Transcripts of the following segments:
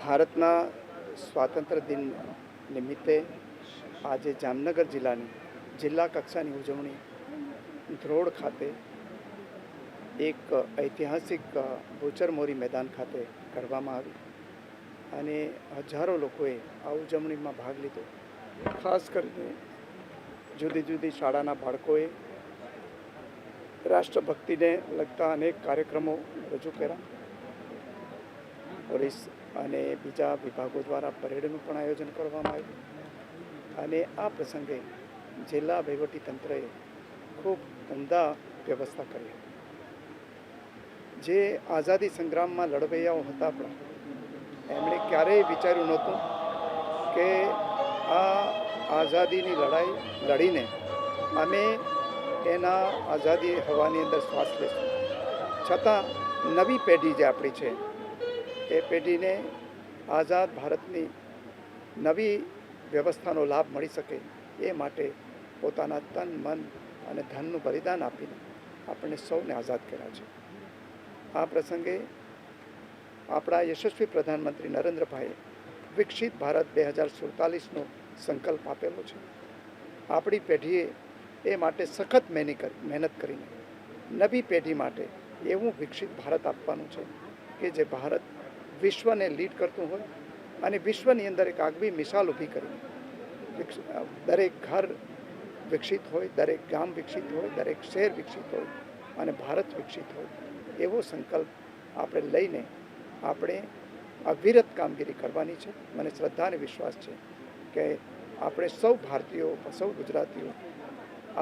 ભારતના સ્વાતંત્ર્ય દિન નિમિત્તે આજે જામનગર જિલ્લાની જિલ્લા કક્ષાની ઉજવણી ધ્રોળ ખાતે એક ઐતિહાસિક ભૂચરમોરી મેદાન ખાતે કરવામાં આવી અને હજારો લોકોએ આ ઉજવણીમાં ભાગ લીધો. ખાસ કરીને જુદી જુદી શાળાના બાળકોએ રાષ્ટ્રભક્તિને લગતા અનેક કાર્યક્રમો રજૂ કર્યા. પોલીસ અને બીજા વિભાગો દ્વારા પરેડનું પણ આયોજન કરવામાં આવ્યું અને આ પ્રસંગે જિલ્લા વહીવટીતંત્રએ ખૂબ ઉમદા વ્યવસ્થા કરી. જે આઝાદી સંગ્રામમાં લડવૈયાઓ હતા પણ એમણે ક્યારેય વિચાર્યું નહોતું કે આ આઝાદીની લડાઈ લડીને અમે એના આઝાદી હવાની અંદર શ્વાસ લેશું. છતાં નવી પેઢી જે આપણી છે એ પેઢીને આઝાદ ભારતની નવી વ્યવસ્થાનો લાભ મળી શકે એ માટે પોતાના તન મન અને ધનનું બલિદાન આપીને આપણને સૌને આઝાદ કર્યા છે. આ પ્રસંગે આપણા યશસ્વી પ્રધાનમંત્રી નરેન્દ્રભાઈએ વિકસિત ભારત 2047નો સંકલ્પ આપેલો છે. આપણી પેઢીએ એ માટે સખત મહેનત કરીને નવી પેઢી માટે એવું વિકસિત ભારત આપવાનું છે કે જે ભારત વિશ્વને લીડ કરતું હોય અને વિશ્વની અંદર એક આગવી મિસાલ ઊભી કરીને દરેક ઘર વિકસિત હોય, દરેક ગામ વિકસિત હોય, દરેક શહેર વિકસિત હોય અને ભારત વિકસિત હોય એવો સંકલ્પ આપણે લઈને આપણે અવિરત કામગીરી કરવાની છે. મને શ્રદ્ધા અને વિશ્વાસ છે કે આપણે સૌ ભારતીયો, સૌ ગુજરાતીઓ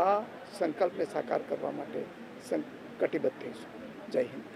આ સંકલ્પને સાકાર કરવા માટે કટિબદ્ધ થઈશું. જય હિન્દ.